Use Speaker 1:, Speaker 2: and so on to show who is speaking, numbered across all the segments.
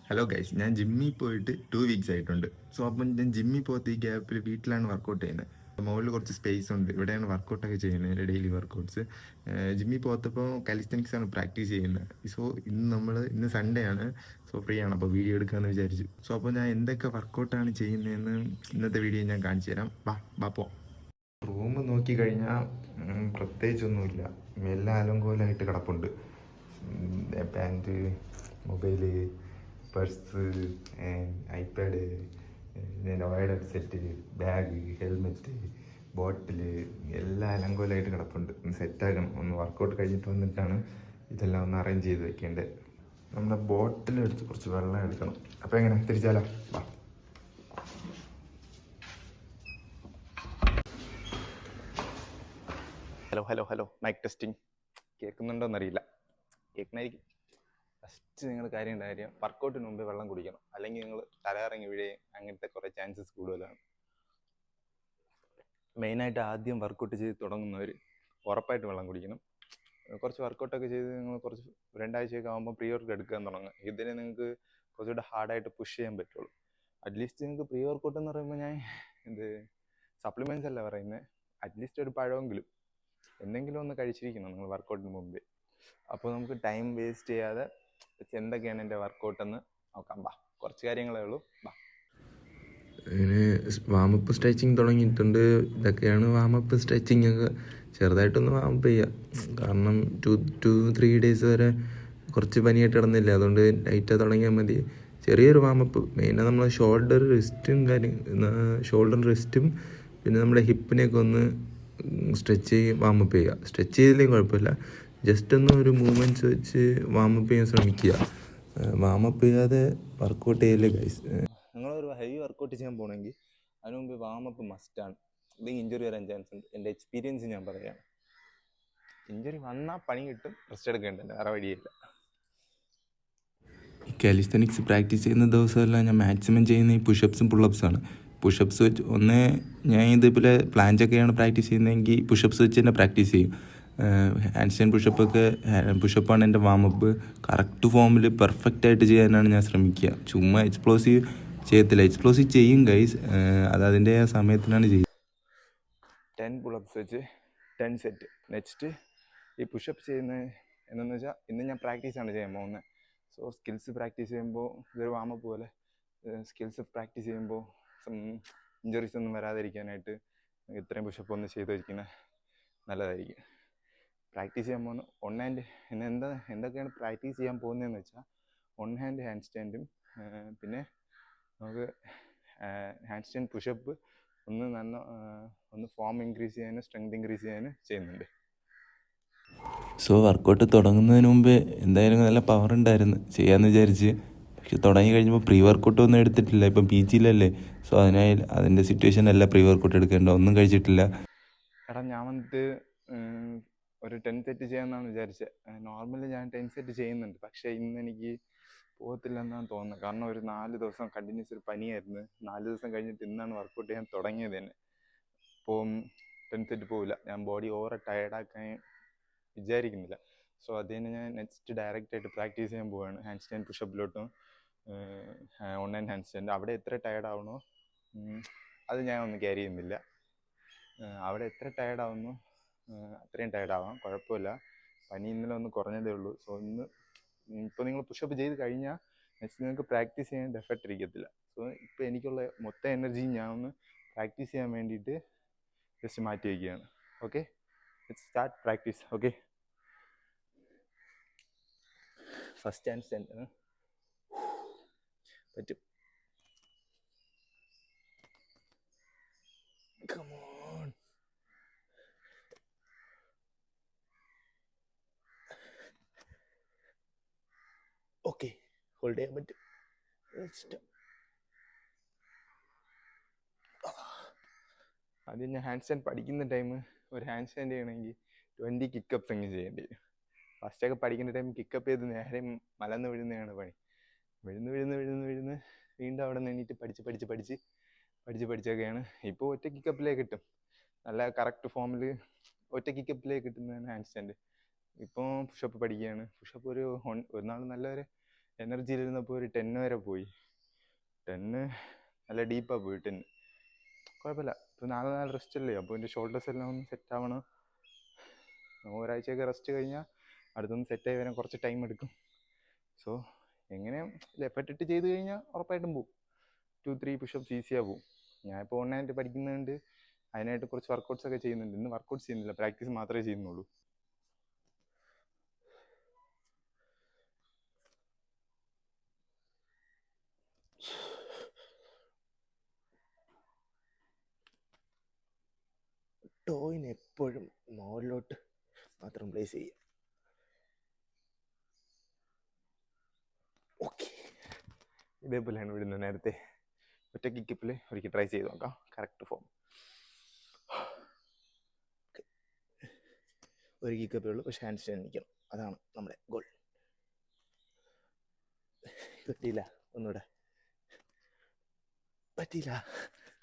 Speaker 1: Hello guys, ഞാൻ ജിമ്മിൽ പോയിട്ട് 2 വീക്സ് ആയിട്ടുണ്ട്. സോ അപ്പം ഞാൻ ജിമ്മിൽ പോകാത്ത ഈ ഗ്യാപ്പിൽ വീട്ടിലാണ് വർക്കൗട്ട് ചെയ്യുന്നത്. മുകളിൽ കുറച്ച് സ്പേസ് ഉണ്ട്, ഇവിടെയാണ് വർക്കൗട്ടൊക്കെ ചെയ്യുന്നത്, എൻ്റെ ഡെയിലി വർക്കൗട്ട്സ്. ജിമ്മിൽ പോകത്തപ്പോൾ കാലിസ്റ്റനിക്സ് ആണ് പ്രാക്ടീസ് ചെയ്യുന്നത്. സോ ഇന്ന് സൺഡേ ആണ്, സോ ഫ്രീ ആണ്, അപ്പോൾ വീഡിയോ എടുക്കാമെന്ന് വിചാരിച്ചു. സോ അപ്പോൾ ഞാൻ എന്തൊക്കെ വർക്കൗട്ടാണ് ചെയ്യുന്നതെന്ന് ഇന്നത്തെ വീഡിയോ ഞാൻ കാണിച്ചു തരാം. ബാ പോ. റൂം നോക്കിക്കഴിഞ്ഞാൽ പ്രത്യേകിച്ചൊന്നുമില്ല, എല്ലാം അലങ്കോലമായിട്ട് കിടപ്പുണ്ട്. പാൻറ്റ്, മൊബൈല്, പേഴ്സ്, ഐപാഡ്, പിന്നെ വയർഡ് സെറ്റ്, ബാഗ്, ഹെൽമെറ്റ്, ബോട്ടില് എല്ലാം അലങ്കോലമായിട്ട് കിടപ്പുണ്ട്. ഒന്ന് സെറ്റാക്കണം. ഒന്ന് വർക്കൗട്ട് കഴിഞ്ഞിട്ട് വന്നിട്ടാണ് ഇതെല്ലാം ഒന്ന് അറേഞ്ച് ചെയ്ത് വെക്കേണ്ടത്. നമ്മുടെ ബോട്ടിലെടുത്ത് കുറച്ച് വെള്ളം എടുക്കണം. അപ്പോൾ എങ്ങനെ തിരിച്ചാലോ? വാ. Hello hello hello, mic testing. കേൾക്കുന്നുണ്ടോയെന്നറിയില്ല, കേൾക്കണായിരിക്കും. ഫസ്റ്റ് നിങ്ങൾ കാര്യം വർക്കൗട്ടിന് മുമ്പ് വെള്ളം കുടിക്കണം, അല്ലെങ്കിൽ നിങ്ങൾ തലകറങ്ങി വീഴുകയും അങ്ങനത്തെ കുറേ ചാൻസസ് കൂടുതലാണ്. മെയിനായിട്ട് ആദ്യം വർക്കൗട്ട് ചെയ്ത് തുടങ്ങുന്നവർ ഉറപ്പായിട്ട് വെള്ളം കുടിക്കണം. കുറച്ച് വർക്കൗട്ടൊക്കെ ചെയ്ത് നിങ്ങൾ കുറച്ച് 2 ആഴ്ചയൊക്കെ ആകുമ്പോൾ പ്രീ വർക്ക് എടുക്കാൻ തുടങ്ങുക. ഇതിന് നിങ്ങൾക്ക് കുറച്ചുകൂടെ ഹാർഡായിട്ട് പുഷ് ചെയ്യാൻ പറ്റുള്ളൂ. അറ്റ്ലീസ്റ്റ് നിങ്ങൾക്ക് പ്രീ വർക്കൗട്ട് എന്ന് പറയുമ്പോൾ ഞാൻ സപ്ലിമെൻറ്റ്സ് അല്ല പറയുന്നത്, അറ്റ്ലീസ്റ്റ് ഒരു പഴമെങ്കിലും എന്തെങ്കിലും ഒന്ന് കഴിച്ചിരിക്കണം നിങ്ങൾ വർക്കൗട്ടിന് മുമ്പേ. അപ്പോൾ നമുക്ക് ടൈം വേസ്റ്റ് ചെയ്യാതെ എന്തൊക്കെയാണ് എൻ്റെ വർക്കൗട്ടെന്ന് നോക്കാം. കുറച്ച് കാര്യങ്ങളേ ഉള്ളൂ. അങ്ങനെ വാമപ്പ് സ്ട്രെച്ചിങ് തുടങ്ങിയിട്ടുണ്ട്. ഇതൊക്കെയാണ് വാമപ്പ് സ്ട്രെച്ചിങ് ഒക്കെ. ചെറുതായിട്ടൊന്ന് വാമപ്പ് ചെയ്യുക, കാരണം 2-3 ഡേയ്സ് വരെ കുറച്ച് പനിയായിട്ട് കിടന്നില്ല, അതുകൊണ്ട് ലൈറ്റായി തുടങ്ങിയാൽ മതി. ചെറിയൊരു വാമപ്പ്. മെയിനാണ് നമ്മൾ ഷോൾഡർ റിസ്റ്റും പിന്നെ നമ്മുടെ ഹിപ്പിനെയൊക്കെ ഒന്ന് സ്ട്രെച്ച് വാമപ്പ് ചെയ്യുക. സ്ട്രെച്ച് ചെയ്തില്ലെങ്കിൽ കുഴപ്പമില്ല, ജസ്റ്റ് ഒന്ന് ഒരു മൂവ്മെൻറ്റ്സ് വെച്ച് വാമപ്പ് ചെയ്യാൻ ശ്രമിക്കുക. വാമപ്പ് ചെയ്യാതെ വർക്കൗട്ട് ചെയ്യല്ലേ ഗൈസ്. നിങ്ങളൊരു ഹെവി വർക്കൗട്ട് ചെയ്യാൻ പോകണമെങ്കിൽ അതിന് മുമ്പ് വാമപ്പ് മസ്റ്റാണ്. ഇല്ലെങ്കിൽ ഇഞ്ചുറി വരാൻ ചാൻസ് ഉണ്ട്. എൻ്റെ എക്സ്പീരിയൻസ് ഞാൻ പറയുകയാണ്. ഇഞ്ചുറി വന്നാൽ പണി കിട്ടും, റെസ്റ്റ് എടുക്കേണ്ടത്, വേറെ വഴിയില്ല. ഈ കാലിസ്റ്റനിക്സ് പ്രാക്ടീസ് ചെയ്യുന്ന ദിവസമെല്ലാം ഞാൻ മാക്സിമം ചെയ്യുന്ന ഈ പുഷപ്സും പുള്ളപ്സാണ്. പുഷപ്സ് വെച്ച് ഞാൻ ഇതേപോലെ പ്ലാഞ്ചൊക്കെയാണ് പ്രാക്ടീസ് ചെയ്യുന്നതെങ്കിൽ പുഷപ്സ് വെച്ച് തന്നെ പ്രാക്ടീസ് ചെയ്യും. ഹാൻഡ് സ്റ്റാൻഡ് പുഷപ്പാണ് എൻ്റെ വാമപ്പ്. കറക്റ്റ് ഫോമിൽ പെർഫെക്റ്റായിട്ട് ചെയ്യാനാണ് ഞാൻ ശ്രമിക്കുക. ചുമ്മാ എക്സ്പ്ലോസീവ് ചെയ്യത്തില്ല. എക്സ്പ്ലോസീവ് ചെയ്യും ഗൈസ്, അത് അതിൻ്റെ സമയത്തിനാണ് ചെയ്യുക. 10 പുള്ളപ്സ് വെച്ച് 10 സെറ്റ്. നെക്സ്റ്റ് ഈ പുഷപ്പ് ചെയ്യുന്നത് എന്താണെന്ന് വെച്ചാൽ, ഇന്ന് ഞാൻ പ്രാക്ടീസാണ് ചെയ്യാൻ പോകുന്നത്. സോ സ്കിൽസ് പ്രാക്ടീസ് ചെയ്യുമ്പോൾ ഇതൊരു വാമപ്പ് പോലെ സ്കിൽസ് പ്രാക്ടീസ് ചെയ്യുമ്പോൾ ഇഞ്ചുറീസ് ഒന്നും വരാതിരിക്കാനായിട്ട് ഇത്രയും പുഷപ്പ് ഒന്ന് ചെയ്ത് വയ്ക്കുന്നത് നല്ലതായിരിക്കും. പ്രാക്ടീസ് ചെയ്യാൻ പോകുന്ന ഓൺ ഹാൻഡ് എന്തൊക്കെയാണ് പ്രാക്ടീസ് ചെയ്യാൻ പോകുന്നതെന്ന് വെച്ചാൽ, ഓൺ ഹാൻഡ് സ്റ്റാൻഡും പിന്നെ നമുക്ക് ഹാൻഡ് സ്റ്റാൻഡ് പുഷപ്പ് ഒന്ന് ഫോം ഇൻക്രീസ് ചെയ്യാനും സ്ട്രെങ്ത് ഇൻക്രീസ് ചെയ്യാനും ചെയ്യുന്നുണ്ട്. സോ വർക്കൗട്ട് തുടങ്ങുന്നതിന് മുമ്പ് എന്തായാലും നല്ല പവർ ഉണ്ടായിരുന്നു ചെയ്യാമെന്ന് വിചാരിച്ച്. പക്ഷെ തുടങ്ങി കഴിഞ്ഞപ്പോൾ പ്രീ വർക്കൗട്ട് ഒന്നും എടുത്തിട്ടില്ല. ഇപ്പം പി ജിയിലല്ലേ, സോ അതിൻ്റെ സിറ്റുവേഷൻ അല്ല പ്രീ വർക്കൗട്ട് എടുക്കേണ്ട. ഒന്നും കഴിച്ചിട്ടില്ല. എടാ, ഞാൻ വന്നിട്ട് ഒരു 10 സെറ്റ് ചെയ്യാമെന്നാണ് വിചാരിച്ചത്. നോർമലി ഞാൻ 10 സെറ്റ് ചെയ്യുന്നുണ്ട്, പക്ഷേ ഇന്ന് എനിക്ക് പോകത്തില്ലെന്നാണ് തോന്നുന്നത്. കാരണം ഒരു 4 ദിവസം കണ്ടിന്യൂസ് ഒരു പനിയായിരുന്നു. 4 ദിവസം കഴിഞ്ഞിട്ട് ഇന്നാണ് വർക്കൗട്ട് ചെയ്യാൻ തുടങ്ങിയത് തന്നെ. അപ്പോൾ 10 സെറ്റ് പോവില്ല, ഞാൻ ബോഡി ഓവർ ടയർഡാക്കാൻ വിചാരിക്കുന്നില്ല. സോ അതിന് ഞാൻ നെക്സ്റ്റ് ഡയറക്റ്റായിട്ട് പ്രാക്ടീസ് ചെയ്യാൻ പോവുകയാണ്. ഹാൻഡ് സ്റ്റാൻഡ് പുഷപ്പിലോട്ടും ഓൺലൈൻ ഹാൻഡ് സ്റ്റാൻഡ്. അവിടെ എത്ര ടയർഡാവണോ അത് ഞാൻ ഒന്നും ക്യാരി ചെയ്യുന്നില്ല. അവിടെ എത്ര ടയർഡാവുന്നു അത്രയും ടയർഡാവാം, കുഴപ്പമില്ല. പനി ഇന്നലെ ഒന്ന് കുറഞ്ഞതേ ഉള്ളൂ. സോ ഇപ്പോൾ നിങ്ങൾ പുഷപ്പ് ചെയ്ത് കഴിഞ്ഞാൽ നെക്സ്റ്റ് നിങ്ങൾക്ക് പ്രാക്ടീസ് ചെയ്യാൻ എഫർട്ട് ഇരിക്കത്തില്ല. സോ ഇപ്പോൾ എനിക്കുള്ള മൊത്തം എനർജി ഞാൻ ഒന്ന് പ്രാക്ടീസ് ചെയ്യാൻ വേണ്ടിയിട്ട് ജസ്റ്റ് മാറ്റി വയ്ക്കുകയാണ്. Okay, let's start practice. Okay, first hand stand പറ്റും. Come on. ഓക്കെ, ഹോൾഡ് ചെയ്യാൻ പറ്റും. ആദ്യം ഞാൻ ഹാൻഡ് സ്റ്റാൻഡ് പഠിക്കുന്ന ടൈം ഒരു ഹാൻഡ് സ്റ്റാൻഡ് ചെയ്യണമെങ്കിൽ 20 കിക്കപ്സ് എങ്ങനെ ചെയ്യേണ്ടി വരും. ഫസ്റ്റൊക്കെ പഠിക്കുന്ന ടൈം കിക്കപ്പ് ചെയ്ത് നേരെ മലന്ന് വീഴുന്നതാണ് പണി. വീഴുന്ന് വീണ്ടും അവിടെ നിന്ന് എണീറ്റ് പഠിച്ചൊക്കെയാണ്. ഇപ്പോൾ ഒറ്റ കിക്കപ്പിലേക്ക് കിട്ടും. നല്ല കറക്റ്റ് ഫോമിൽ ഒറ്റ കിക്കപ്പിലേക്ക് കിട്ടുന്നതാണ് ഹാൻഡ് സ്റ്റാൻഡ്.
Speaker 2: ഇപ്പോൾ പുഷപ്പ് പഠിക്കുകയാണ്. പുഷപ്പ് ഒരു നാൾ നല്ലൊരു എനർജിയിലിരുന്നപ്പോൾ ഒരു 10 വരെ പോയി. 10 നല്ല ഡീപ്പാണ് പോയി. 10 കുഴപ്പമില്ല. ഇപ്പോൾ നാളെ റെസ്റ്റ് അല്ലേ, അപ്പോൾ എൻ്റെ ഷോൾഡേഴ്സ് എല്ലാം ഒന്ന് സെറ്റ് ആവണം. ഒരാഴ്ചയൊക്കെ റെസ്റ്റ് കഴിഞ്ഞാൽ അടുത്തൊന്ന് സെറ്റായി വരാൻ കുറച്ച് ടൈം എടുക്കും. സോ എങ്ങനെ എഫർട്ട് ഇട്ട് ചെയ്ത് കഴിഞ്ഞാൽ ഉറപ്പായിട്ടും പോവും. 2-3 പുഷപ്സ് ഈസിயாக പോവും. ഞാനിപ്പോൾ ഓൺലൈനായിട്ട് പഠിക്കുന്നുണ്ട്, അതിനായിട്ട് കുറച്ച് വർക്കൗട്ട്സ് ഒക്കെ ചെയ്യുന്നുണ്ട്. ഇന്ന് വർക്കൗട്ട്സ് ചെയ്യുന്നില്ല, പ്രാക്ടീസ് മാത്രമേ ചെയ്യുന്നുള്ളൂ.
Speaker 3: ടോയിന് എപ്പോഴും മുകളിലോട്ട് മാത്രം പ്ലേസ് ചെയ്യുക. ഓക്കെ,
Speaker 2: ഇതേപോലെയാണ് വിടുന്നത്. നേരത്തെ ഒറ്റ കിക്കപ്പിൽ ഒരിക്കൽ ട്രൈ ചെയ്ത് നോക്കാം. Correct form.
Speaker 3: ഒരു കിക്കപ്പേ ഉള്ളൂ, പക്ഷേ ഹാൻഡ് സ്റ്റാൻഡ് നിൽക്കണം. അതാണ് നമ്മുടെ ഗോൾ. പറ്റിയില്ല, ഒന്നുകൂടെ. പറ്റിയില്ല,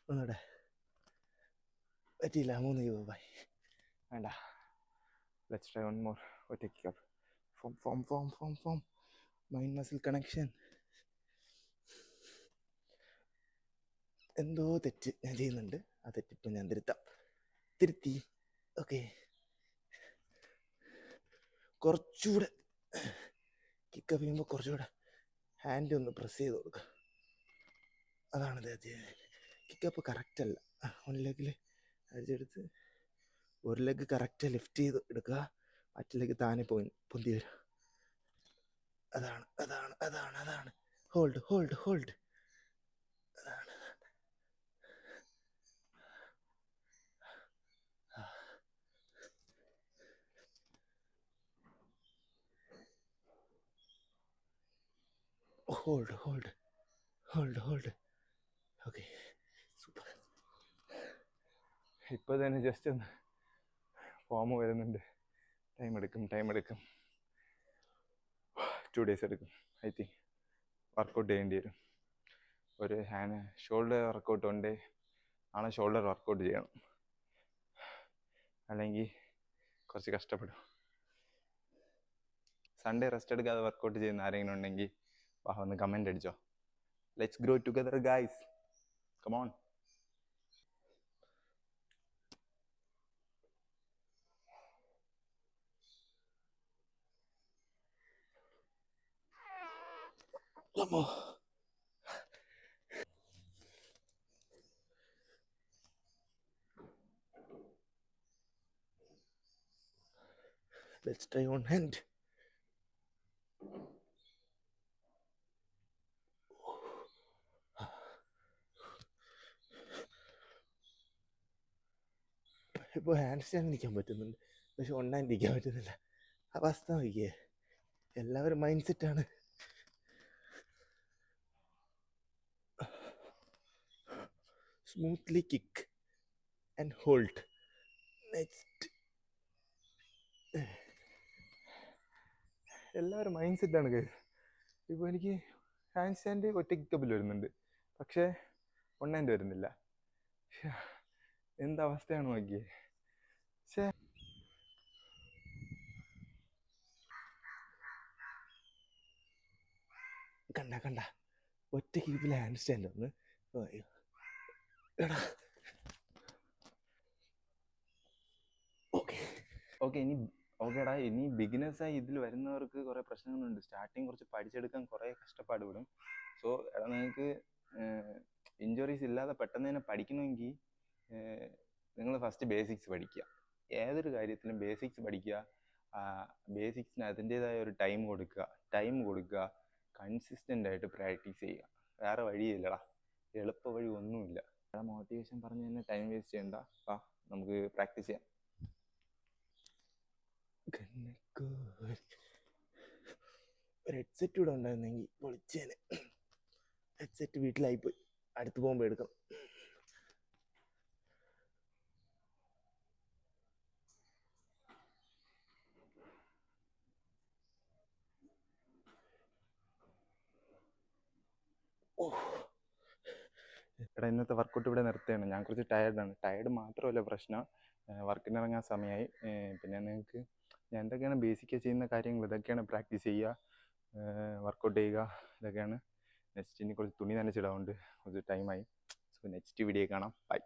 Speaker 3: ഒന്നുകൂടെ. പറ്റിയില്ല, 3 കിലോ ബൈ.
Speaker 2: വേണ്ട, ലെറ്റ്സ് ട്രൈ വൺ മോർ. ഒറ്റ kickup. Form form form form form. Mind muscle connection.
Speaker 3: എന്തോ തെറ്റ് ഞാൻ ചെയ്യുന്നുണ്ട്. ആ തെറ്റിപ്പോൾ ഞാൻ തിരുത്തി. ഓക്കെ, കുറച്ചുകൂടെ കിക്കപ്പ് ചെയ്യുമ്പോൾ കുറച്ചുകൂടെ ഹാൻഡ് ഒന്ന് പ്രസ് ചെയ്ത് കൊടുക്കുക. അതാണ് കിക്കപ്പ് കറക്റ്റ് അല്ല. ഒരു ലെഗിൽ അടിച്ചെടുത്ത് ഒരു ലെഗ് കറക്റ്റ് ലിഫ്റ്റ് ചെയ്ത് എടുക്കുക, മറ്റു ലെഗ് താനെ പൊന്തി വരിക. അതാണ് അതാണ് അതാണ് അതാണ് ഹോൾഡ് ഹോൾഡ് ഹോൾഡ്. അതാണ് hold hold hold hold. Okay, super.
Speaker 2: ഇപ്പോൾ തന്നെ ജസ്റ്റ് ഒന്ന് ഫോം വരുന്നുണ്ട്. ടൈം എടുക്കും. 2 days എടുക്കും. ഐ തിങ്ക് വർക്കൗട്ട് ചെയ്യേണ്ടി വരും. ഒരു ഷോൾഡർ വർക്കൗട്ട് ഉണ്ട്, നാളെ ഷോൾഡർ വർക്കൗട്ട് ചെയ്യണം, അല്ലെങ്കിൽ കുറച്ച് കഷ്ടപ്പെടും. സൺഡേ റെസ്റ്റ് എടുക്കാതെ വർക്കൗട്ട് ചെയ്യുന്ന ആരെങ്കിലും ഉണ്ടെങ്കിൽ ഒന്ന് കമൻ്റ് അടിച്ചോ. Let's grow together guys, come on.
Speaker 3: Let's try one hand. ഇപ്പോൾ ഹാൻഡ് സ്റ്റാൻഡ് നിൽക്കാൻ പറ്റുന്നുണ്ട്, പക്ഷെ വൺ ഹാൻഡ് നിൽക്കാൻ പറ്റുന്നില്ല. അവസ്ഥ നോക്കിയേ, എല്ലാവരും മൈൻഡ് സെറ്റാണ്. Smoothly kick and hold. Next,
Speaker 2: എല്ലാവരും മൈൻഡ് സെറ്റാണ് കൈ. ഇപ്പോൾ എനിക്ക് ഹാൻഡ് സ്റ്റാൻഡ് ഒറ്റ കിക്കപ്പിൽ വരുന്നുണ്ട്, പക്ഷേ വൺ ഹാൻഡ് വരുന്നില്ല. എന്തവസ്ഥയാണ് നോക്കിയേ.
Speaker 3: കണ്ട ഒറ്റ കിക്കിൽ ഹാൻഡ് സ്റ്റാൻഡ് ഒന്ന്. എടാ
Speaker 2: ഓക്കെ ഇനി ബിഗിനേഴ്സായി ഇതിൽ വരുന്നവർക്ക് കുറേ പ്രശ്നങ്ങളുണ്ട്. സ്റ്റാർട്ടിങ് കുറച്ച് പഠിച്ചെടുക്കാൻ കുറേ കഷ്ടപ്പാട് വിടും. സോ നിങ്ങൾക്ക് ഇഞ്ചുറീസ് ഇല്ലാതെ പെട്ടെന്ന് തന്നെ പഠിക്കണമെങ്കിൽ നിങ്ങൾ ഫസ്റ്റ് ബേസിക്സ് പഠിക്കുക. ഏതൊരു കാര്യത്തിലും ബേസിക്സ് പഠിക്കുക. ബേസിക്സിന് അതിൻ്റേതായ ഒരു ടൈം കൊടുക്കുക. കൺസിസ്റ്റൻ്റ് ആയിട്ട് പ്രാക്ടീസ് ചെയ്യുക. വേറെ വഴിയില്ലടാ, എളുപ്പ വഴി ഒന്നുമില്ല. മോട്ടിവേഷൻ പറഞ്ഞ് തന്നെ ടൈം വേസ്റ്റ് ചെയ്യണ്ട. നമുക്ക് പ്രാക്ടീസ് ചെയ്യാം.
Speaker 3: ഒരു ഹെഡ്സെറ്റ് കൂടെ ഉണ്ടായിരുന്നെങ്കിൽ പൊളിച്ചേനെ. ഹെഡ്സെറ്റ് വീട്ടിലായിപ്പോയി, അടുത്ത് പോകുമ്പോൾ എടുക്കണം.
Speaker 2: എടാ, ഇന്നത്തെ വർക്കൗട്ട് ഇവിടെ നിർത്തുകയാണ്. ഞാൻ കുറച്ച് ടയർഡാണ്. ടയർഡ് മാത്രമല്ല പ്രശ്നം, വർക്കിനിറങ്ങാൻ സമയമായി. പിന്നെ നിങ്ങൾക്ക് ഞാൻ എന്തൊക്കെയാണ് ബേസിക്കായി ചെയ്യുന്ന കാര്യങ്ങൾ ഇതൊക്കെയാണ്. പ്രാക്ടീസ് ചെയ്യുക, വർക്കൗട്ട് ചെയ്യുക, ഇതൊക്കെയാണ്. നെക്സ്റ്റ് ഇനി കുറച്ച് തുണി നനച്ചിടാറുണ്ട്, കുറച്ച് ടൈമായി. സോ നെക്സ്റ്റ് വീഡിയോ കാണാം. ബൈ.